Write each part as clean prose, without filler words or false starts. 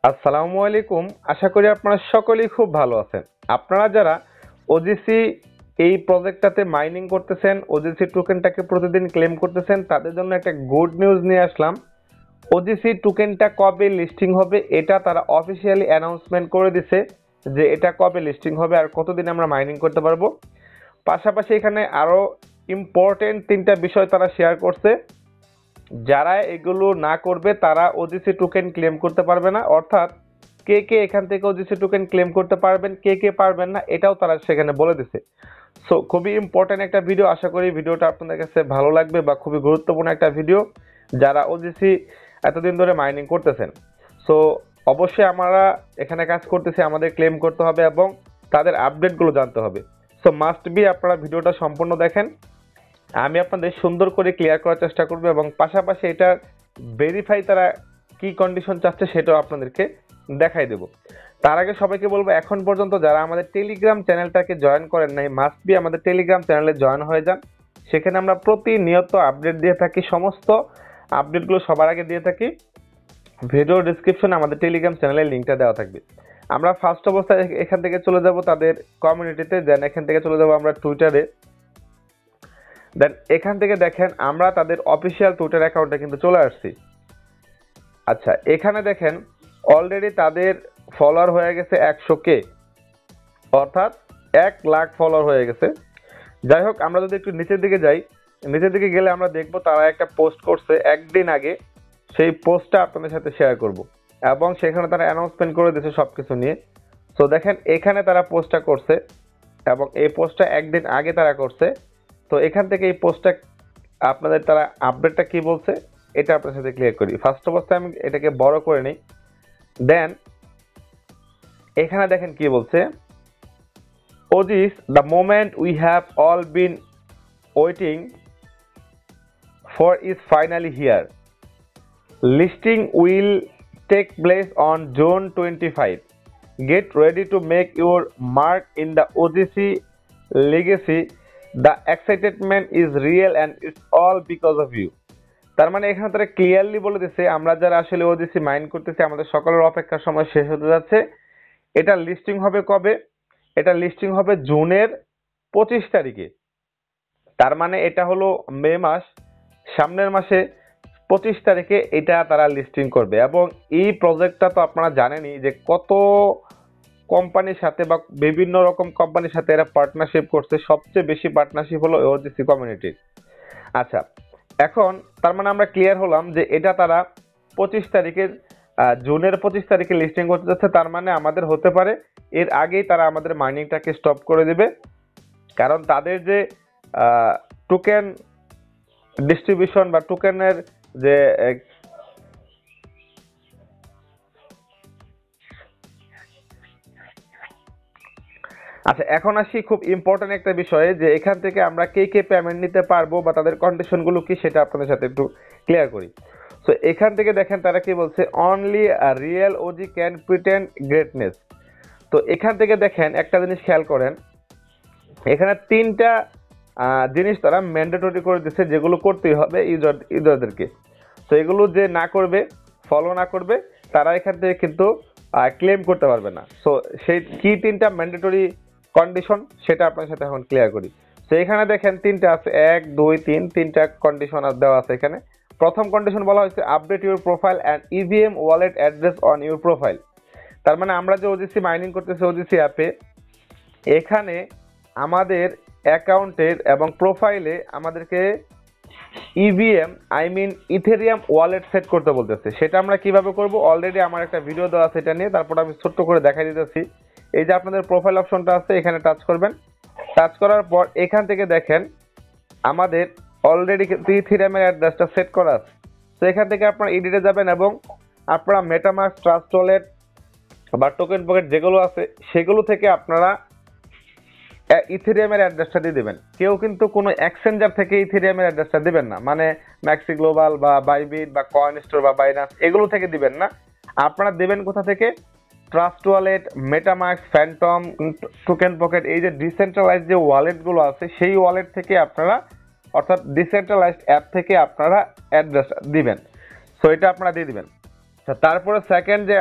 আসসালামু আলাইকুম। আশা করি আপনারা সকলেই খুব ভালো আছেন। আপনারা যারা ওজিসি এই প্রজেক্টটাতে মাইনিং করতেছেন, ওজিসি টোকেনটাকে প্রতিদিন ক্লেম করতেছেন, তাদের জন্য একটা গুড নিউজ নিয়ে আসলাম। ওজিসি টোকেনটা কবে লিস্টিং হবে এটা তারা অফিসিয়ালি অ্যানাউন্সমেন্ট করে দিছে যে এটা কবে লিস্টিং হবে আর কতদিন আমরা মাইনিং করতে পারবো। পাশাপাশি এখানে আরো ইম্পর্টেন্ট তিনটা বিষয় তারা শেয়ার করছে। যারা এগুলো না করবে তারা ওজিসি টোকেন ক্লেম করতে পারবে না, অর্থাৎ কে কে এখান থেকে ওজিসি টোকেন ক্লেম করতে পারবেন, কে কে পারবেন না, এটাও তারা সেখানে বলে দিছে। সো খুবই ইম্পর্টেন্ট একটা ভিডিও, আশা করি ভিডিওটা আপনাদের কাছে ভালো লাগবে বা খুবই গুরুত্বপূর্ণ একটা ভিডিও যারা ওজিসি এতদিন ধরে মাইনিং করতেছেন। সো অবশ্যই আমরা এখানে কাজ করতেছি, আমাদের ক্লেম করতে হবে এবং তাদের আপডেটগুলো জানতে হবে। সো মাস্ট বি আপনারা ভিডিওটা সম্পূর্ণ দেখেন। আমি আপনাদের সুন্দর করে ক্লিয়ার করার চেষ্টা করব এবং পাশাপাশি এটা ভেরিফাই তারা কি কন্ডিশন চাচ্ছে সেটাও আপনাদেরকে দেখাই দেব। তার আগে সবাইকে বলবো, এখন পর্যন্ত যারা আমাদের টেলিগ্রাম চ্যানেলটাকে জয়েন করেন নাই, মাস্ট বি আমাদের টেলিগ্রাম চ্যানেলে জয়েন হয়ে যান। সেখানে আমরা প্রতিনিয়ত আপডেট দিয়ে থাকি, সমস্ত আপডেটগুলো সবার আগে দিয়ে থাকি। ভিডিও ডিসক্রিপশনে আমাদের টেলিগ্রাম চ্যানেলের লিঙ্কটা দেওয়া থাকবে। আমরা ফার্স্ট অবস্থায় এখান থেকে চলে যাব তাদের কমিউনিটিতে, দেন এখান থেকে চলে যাব আমরা টুইটারে, দেন এখান থেকে দেখেন আমরা তাদের অফিসিয়াল টুইটার অ্যাকাউন্টে কিন্তু চলে আসছি। আচ্ছা, এখানে দেখেন অলরেডি তাদের ফলোয়ার হয়ে গেছে 100K, অর্থাৎ 1 লাখ ফলোয়ার হয়ে গেছে। যাই হোক, আমরা যদি একটু নিচের দিকে যাই, নিচের দিকে গেলে আমরা দেখব তারা একটা পোস্ট করছে একদিন আগে। সেই পোস্টটা আপনাদের সাথে শেয়ার করব এবং সেখানে তারা অ্যানাউন্সমেন্ট করে দিয়েছে সব কিছু নিয়ে। সো দেখেন এখানে তারা পোস্টটা করছে এবং এই পোস্টটা একদিন আগে তারা করছে। তো এখান থেকে এই পোস্টটা আপনাদের তারা আপডেটটা কি বলছে এটা আপনার সাথে ক্লিয়ার করি। ফার্স্ট অবস্থায় আমি এটাকে বড় করে নিই, দেন এখানে দেখেন কি বলছে। ওজিস, the moment we have all been waiting for is finally here. Listing will take place on June 25. Get ready to make your mark in the OGC legacy. The excitement is real and it's all because of you. তার মানে এখানে তারা clearly বলে দিচ্ছে আমরা যারা আসলে OGC mine করতেছি আমাদের সকলের অপেক্ষার সময় শেষ হতে যাচ্ছে। এটা লিস্টিং হবে কবে? এটা লিস্টিং হবে জুনের 25 তারিখে। তার মানে এটা হলো মে মাস, সামনের মাসে 25 তারিখে এটা তারা লিস্টিং করবে। এবং এই প্রজেক্টটা তো আপনারা জানেনই যে কত কোম্পানির সাথে বা বিভিন্ন রকম কোম্পানির সাথে এরা পার্টনারশিপ করছে। সবচেয়ে বেশি পার্টনারশিপ হলো ওজিসি কমিউনিটির। আচ্ছা, এখন তার মানে আমরা ক্লিয়ার হলাম যে এটা তারা 25 তারিখে, জুনের 25 তারিখে লিস্টিং করতে যাচ্ছে। তার মানে আমাদের হতে পারে এর আগেই তারা আমাদের মাইনিংটাকে স্টপ করে দেবে, কারণ তাদের যে টোকেন ডিস্ট্রিবিউশন বা টোকেনের যে আচ্ছা, এখন আসি খুব ইম্পর্টেন্ট একটা বিষয়ে যে এখান থেকে আমরা কে কে পেমেন্ট নিতে পারবো বা তাদের কন্ডিশনগুলো কি সেটা আপনাদের সাথে একটু ক্লিয়ার করি। সো এখান থেকে দেখেন তারা কি বলছে, only real OG can pretend greatness. তো এখান থেকে দেখেন একটা জিনিস খেয়াল করেন, এখানে তিনটা জিনিস তারা ম্যান্ডেটরি করে দিচ্ছে যেগুলো করতেই হবে ইউজারদেরকে। তো এগুলো যে না করবে, ফলো না করবে, তারা এখান থেকে কিন্তু ক্লেম করতে পারবে না। সো সেই কি তিনটা ম্যান্ডেটরি কন্ডিশন সেটা আপনার সাথে এখন ক্লিয়ার করি। তো এখানে দেখেন তিনটা আছে, 1 2 3, তিনটা কন্ডিশন দেওয়া আছে এখানে। প্রথম কন্ডিশন বলা হয়েছে update your profile and EVM wallet address on your profile. তার মানে আমরা যে ওজিসি মাইনিং করতেছি ওজিসি অ্যাপে, এখানে আমাদের অ্যাকাউন্টের এবং প্রোফাইলে আমাদেরকে ইভিএম ইথেরিয়াম ওয়ালেট সেট করতে বলতেছে। সেটা আমরা কিভাবে করব, অলরেডি আমার একটা ভিডিও দেওয়া আছে এটা নিয়ে, তারপর আমি ছোট্ট করে দেখাই দিতেছি। এই যে আপনাদের প্রোফাইল অপশনটা আছে, এখানে টাচ করবেন। টাচ করার পর এখান থেকে দেখেন আমাদের অলরেডি ইথেরিয়ামের অ্যাড্রেসটা সেট করা আছে। তো এখান থেকে আপনারা এডিটে যাবেন এবং আপনারা মেটামাস্ক, ট্রাস্ট ওয়ালেট বা টোকেন পকেট যেগুলো আছে সেগুলো থেকে আপনারা ইথেরিয়ামের অ্যাড্রেসটা দিয়ে দেবেন। কেউ কিন্তু কোনো এক্সচেঞ্জার থেকে ইথেরিয়ামের অ্যাড্রেসটা দিবেন না, মানে ম্যাক্সি গ্লোবাল বা বাইবিট বা কয়েন স্টোর বা বাইনান্স এগুলো থেকে দিবেন না। আপনারা দেবেন কোথা থেকে? Trust wallet, MetaMask, Phantom, token pocket, এই যে ডিসেন্ট্রালাইজড যে ওয়ালেটগুলো আছে সেই ওয়ালেট থেকে আপনারা, অর্থাৎ ডিসেন্ট্রালাইজড অ্যাপ থেকে আপনারা অ্যাড্রেস দিবেন। সো এটা আপনারা দিয়ে দিবেন। তারপরে সেকেন্ড যে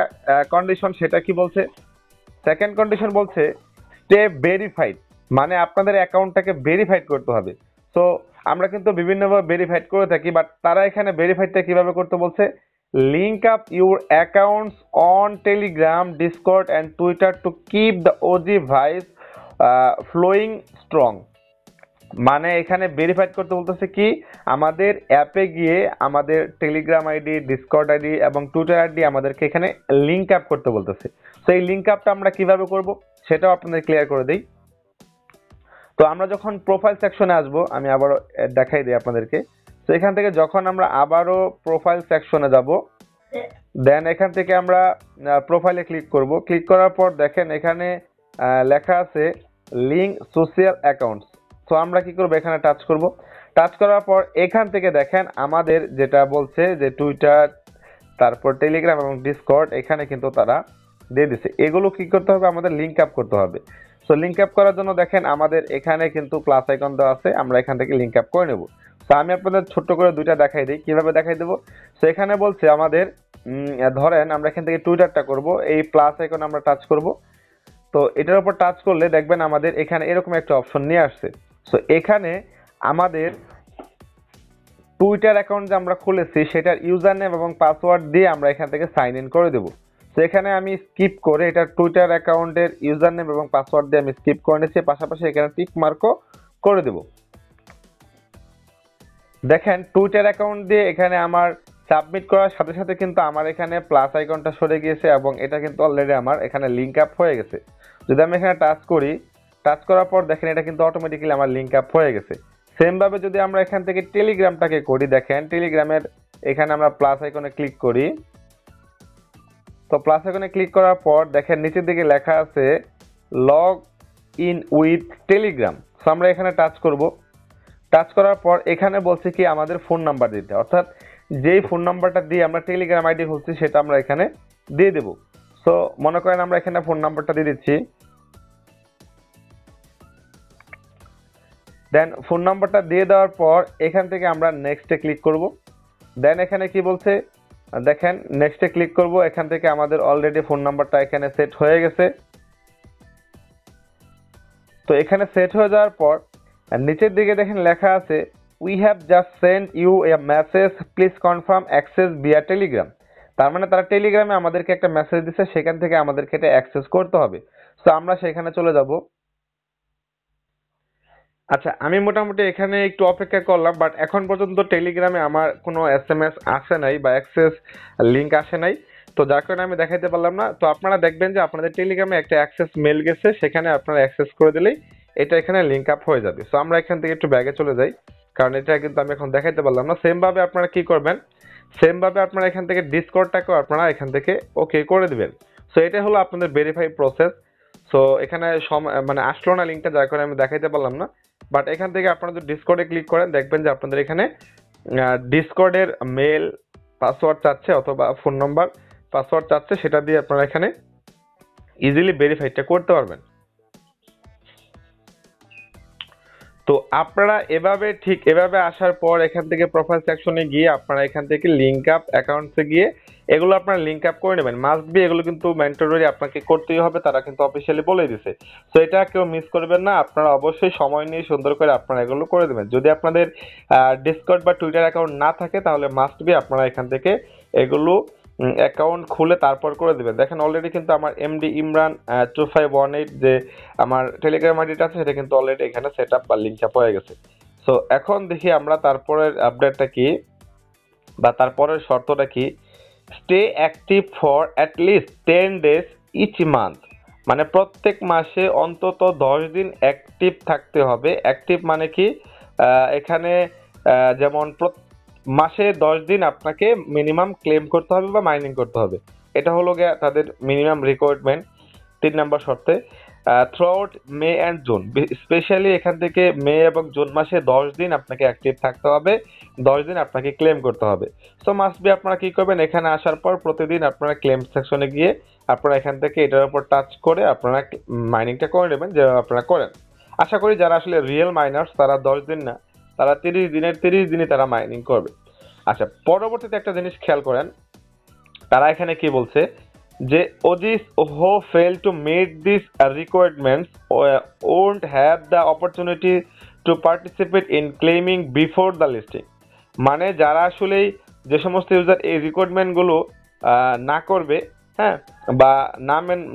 কন্ডিশন সেটা কি বলছে? সেকেন্ড কন্ডিশন বলছে স্টে ভেরিফাইড, মানে আপনাদের অ্যাকাউন্টটাকে ভেরিফাইড করতে হবে। সো আমরা কিন্তু বিভিন্নভাবে ভেরিফাইড করে থাকি, বাট তারা এখানে ভেরিফাইডটা কিভাবে করতে বলছে? Link up your accounts on Telegram, Discord and Twitter to keep the OG vibes flowing strong. মানে এখানে ভেরিফাইড করতে বলতেছে কি, আমাদের অ্যাপে গিয়ে আমাদের টেলিগ্রাম আইডি, ডিসকর্ড আইডি এবং টুইটার আইডি আমাদেরকে এখানে লিঙ্ক আপ করতে বলতেছে। তো এই লিঙ্ক আপটা আমরা কিভাবে করব সেটাও আপনাদের ক্লিয়ার করে দেই। তো আমরা যখন প্রোফাইল সেকশনে আসব, আমি আবারও দেখাই দিই আপনাদেরকে। তো এখান থেকে যখন আমরা আবারও প্রোফাইল সেকশনে যাব, দেন এখান থেকে আমরা প্রোফাইলে ক্লিক করব। ক্লিক করার পর দেখেন এখানে লেখা আছে লিঙ্ক সোশ্যাল অ্যাকাউন্টস। তো আমরা কি করব, এখানে টাচ করব। টাচ করার পর এখান থেকে দেখেন আমাদের যেটা বলছে যে টুইটার, তারপর টেলিগ্রাম এবং ডিসকর্ড, এখানে কিন্তু তারা দিয়ে দিছে। এগুলো কি করতে হবে, আমাদের লিঙ্ক আপ করতে হবে। সো লিঙ্ক আপ করার জন্য দেখেন আমাদের এখানে কিন্তু প্লাস আইকন দেওয়া আছে, আমরা এখান থেকে লিঙ্ক আপ করে নেব। তো আমি আপনাদের ছোট্ট করে দুইটা দেখাই দিই, কিভাবে দেখাই দেবো। সো এখানে বলছে আমাদের ধরেন আমরা এখান থেকে টুইটারটা করব, এই প্লাস আইকন আমরা টাচ করব। তো এটার উপর টাচ করলে দেখবেন আমাদের এখানে এরকম একটা অপশন নিয়ে আসছে। সো এখানে আমাদের টুইটার অ্যাকাউন্ট যে আমরা খুলেছি সেটার ইউজার নেম এবং পাসওয়ার্ড দিয়ে আমরা এখান থেকে সাইন ইন করে দেবো। তো এখানে আমি স্কিপ করে এটা টুইটার অ্যাকাউন্টের ইউজার নেম এবং পাসওয়ার্ড দিয়ে আমি স্কিপ করে নিচ্ছি, পাশাপাশি এখানে টিক মার্কও করে দেব। দেখেন টুইটার অ্যাকাউন্ট দিয়ে এখানে আমার সাবমিট করার সাথে সাথে কিন্তু আমার এখানে প্লাস আইকনটা সরে গিয়েছে এবং এটা কিন্তু অলরেডি আমার এখানে লিঙ্ক আপ হয়ে গেছে। যদি আমি এখানে টাচ করি, টাচ করার পর দেখেন এটা কিন্তু অটোমেটিক্যালি আমার লিঙ্ক আপ হয়ে গেছে। সেম ভাবে যদি আমরা এখান থেকে টেলিগ্রামটাকে করি, দেখেন টেলিগ্রামের এখানে আমরা প্লাস আইকনে ক্লিক করি। তো প্লাস আইকনে ক্লিক করার পর দেখেন নিচের দিকে লেখা আছে log in with Telegram. So আমরা এখানে টাচ করব। টাচ করার পর এখানে বলছে কি আমাদের ফোন নাম্বার দিতে, অর্থাৎ যেই ফোন নাম্বারটা দিয়ে আমরা টেলিগ্রাম আইডি খুলছি সেটা আমরা এখানে দিয়ে দেব। সো মনে করেন আমরা এখানে ফোন নাম্বারটা দিয়ে দিচ্ছি। দেন ফোন নাম্বারটা দিয়ে দেওয়ার পর এখান থেকে আমরা নেক্সটে ক্লিক করব। দেন এখানে কি বলছে দেখেন নেক্সটে ক্লিক করব। এখান থেকে আমাদের অলরেডি ফোন নাম্বারটা এখানে সেট হয়ে গেছে। তো এখানে সেট হয়ে যাওয়ার পর নিচের দিকে দেখেন লেখা আছে we have just sent you a message, please confirm access via Telegram. তার মানে তারা টেলিগ্রামে আমাদেরকে একটা মেসেজ দিচ্ছে, সেখান থেকে আমাদেরকে এটা অ্যাক্সেস করতে হবে। সো আমরা সেখানে চলে যাব। আচ্ছা, আমি মোটামুটি এখানে একটু অপেক্ষা করলাম, বাট এখন পর্যন্ত টেলিগ্রামে আমার কোনো এসএমএস আসে নাই বা অ্যাক্সেস লিংক আসে নাই। তো যার কারণে আমি দেখাইতে পারলাম না। তো আপনারা দেখবেন যে আপনাদের টেলিগ্রামে একটা অ্যাক্সেস মেল গেছে, সেখানে আপনারা অ্যাক্সেস করে দিলেই এটা এখানে লিংক আপ হয়ে যাবে। সো আমরা এখান থেকে একটু ব্যাগে চলে যাই, কারণ এটা কিন্তু আমি এখন দেখাইতে পারলাম না। সেম ভাবে আপনারা কি করবেন, সেম ভাবে আপনারা এখান থেকে ডিসকর্ডটাকেও আপনারা এখান থেকে ওকে করে দিবেন। সো এটা হলো আপনাদের ভেরিফাই প্রসেস। সো এখানে মানে আসলো না লিঙ্কটা, যার কারণে আমি দেখাইতে পারলাম না। বাট এখান থেকে আপনারা যদি ডিসকর্ডে ক্লিক করেন দেখবেন যে আপনাদের এখানে ডিসকর্ডের মেল পাসওয়ার্ড চাচ্ছে অথবা ফোন নাম্বার পাসওয়ার্ড চাচ্ছে, সেটা দিয়ে আপনারা এখানে ইজিলি ভেরিফাইটা করতে পারবেন। তো আপনারা ঠিক এভাবে আসার পর এখান থেকে প্রোফাইল সেকশনে গিয়ে আপনারা এখান থেকে লিঙ্ক আপ অ্যাকাউন্টসে গিয়ে এগুলো আপনারা লিঙ্ক আপ করে নেবেন। মাস্ট বি এগুলো কিন্তু ম্যান্ডেটরি আপনাকে করতেই হবে, তারা কিন্তু অফিসিয়ালি বলে দিছে। সো এটা কেউ মিস করবেন না, আপনারা অবশ্যই সময় নিয়ে সুন্দর করে আপনারা এগুলো করে দেবেন। যদি আপনাদের ডিসকর্ড বা টুইটার অ্যাকাউন্ট না থাকে তাহলে মাস্ট বি আপনারা এখান থেকে এগুলো অ্যাকাউন্ট খুলে তারপর করে দেবেন। দেখেন অলরেডি কিন্তু আমার এমডি ইমরান 2518 যে আমার টেলিগ্রাম আইডিটা আছে সেটা কিন্তু অলরেডি এখানে সেট আপ বা লিঙ্ক আপ হয়ে গেছে। সো এখন দেখি আমরা তারপরের আপডেটটা কি বা তারপরের শর্তটা কি। Stay active for at least 10 days each month, মানে প্রত্যেক মাসে অন্তত 10 দিন অ্যাক্টিভ থাকতে হবে। অ্যাক্টিভ মানে কি, এখানে যেমন মাসে 10 দিন আপনাকে মিনিমাম ক্লেম করতে হবে বা মাইনিং করতে হবে। এটা হলো গিয়ে তাদের মিনিমাম রিকোয়ারমেন্ট 3 নম্বর শর্তে। Through out May and June, specially এখান থেকে মে এবং জুন মাসে 10 দিন আপনাকে অ্যাক্টিভ থাকতে হবে, 10 দিন আপনাকে ক্লেম করতে হবে। সো মাস্ট বি আপনারা কি করবেন, এখানে আসার পর প্রতিদিন আপনারা ক্লেম সেকশনে গিয়ে আপনারা এখান থেকে এটার উপর টাচ করে আপনারা মাইনিংটা করে নেবেন যেভাবে আপনারা করেন। আশা করি যারা আসলে রিয়েল মাইনার্স তারা 10 দিন না, তারা 30 দিনের 30 দিনই তারা মাইনিং করবে। আচ্ছা, পরবর্তীতে একটা জিনিস খেয়াল করেন, তারা এখানে কি বলছে যে OGs who fail to meet these requirements won't have the opportunity to participate in claiming before the listing. মানে যারা আসলেই যে সমস্ত ইউজার এই রিকোয়ারমেন্ট গুলো না করবে, হ্যাঁ, বা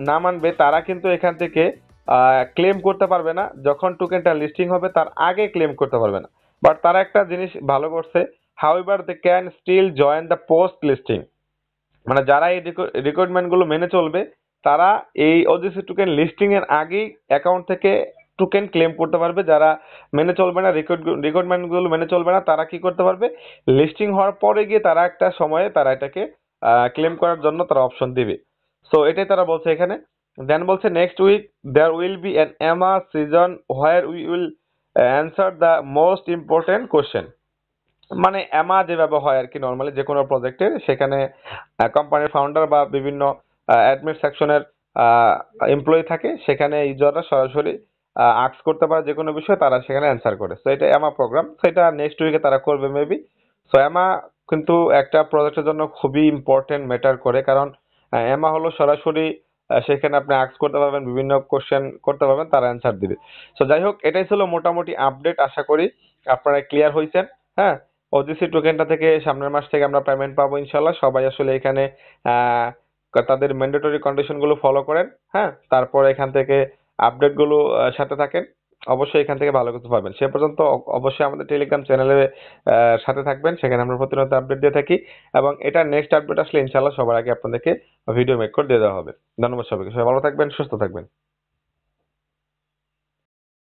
না মানবে, তারা কিন্তু এখান থেকে ক্লেম করতে পারবে না। যখন টোকেনটা লিস্টিং হবে তার আগে ক্লেম করতে পারবে না। বাট তারা একটা জিনিস ভালো করছে, however they can still join the post listing. মানে যারা এই রিকোয়ারমেন্ট গুলো মেনে চলবে তারা এই ওজিসি টোকেন লিস্টিং এর আগেই অ্যাকাউন্ট থেকে টোকেন ক্লেম করতে পারবে। যারা মেনে চলবে না, রিকোয়ারমেন্ট গুলো মেনে চলবে না, তারা কি করতে পারবে, লিস্টিং হওয়ার পরে গিয়ে তারা একটা সময়ে তারা এটাকে ক্লেম করার জন্য তারা অপশন দিবে। সো এটাই তারা বলছে এখানে। দেন বলছে next week there will be an AMA session where we will answer the most important question. মানে এমা যেভাবে হয় আর কি নর্মালি যে কোনো প্রজেক্টের, সেখানে কোম্পানির ফাউন্ডার বা বিভিন্ন অ্যাডমিন সেকশনের এমপ্লয়ি থাকে, সেখানে ইউজাররা সরাসরি আস্ক করতে পারে যে কোনো বিষয়, তারা সেখানে অ্যান্সার করে। সো এটা এমা প্রোগ্রাম, সো এটা নেক্সট উইকে তারা করবে মেবি। সো এমা কিন্তু একটা প্রজেক্টের জন্য খুবই ইম্পর্টেন্ট ম্যাটার করে, কারণ এমা হলো সরাসরি সেখানে আপনি আস্ক করতে পারবেন, বিভিন্ন কোশ্চেন করতে পারবেন, তারা অ্যান্সার দিবে। সো যাই হোক, এটাই ছিল মোটামুটি আপডেট। আশা করি আপনারা ক্লিয়ার হয়েছেন। হ্যাঁ, ওজিসি টোকেনটা থেকে সামনের মাস থেকে আমরা পেমেন্ট পাবো ইনশাল্লাহ। সবাই আসলে এখানে আহ, তাদের ম্যান্ডেটরি কন্ডিশন গুলো ফলো করেন। হ্যাঁ, তারপর এখান থেকে আপডেট গুলো সাথে থাকেন। অবশ্যই এখান থেকে ভালো কিছু পাবেন। সে পর্যন্ত অবশ্যই আমাদের টেলিগ্রাম চ্যানেলে সাথে থাকবেন, সেখানে আমরা প্রতিনিয়ত আপডেট দিয়ে থাকি, এবং এটা নেক্সট আপডেট আসলে ইনশাল্লাহ সবার আগে আপনাদেরকে ভিডিও মেক করে দিয়ে দেওয়া হবে। ধন্যবাদ সবাইকে, সবাই ভালো থাকবেন, সুস্থ থাকবেন।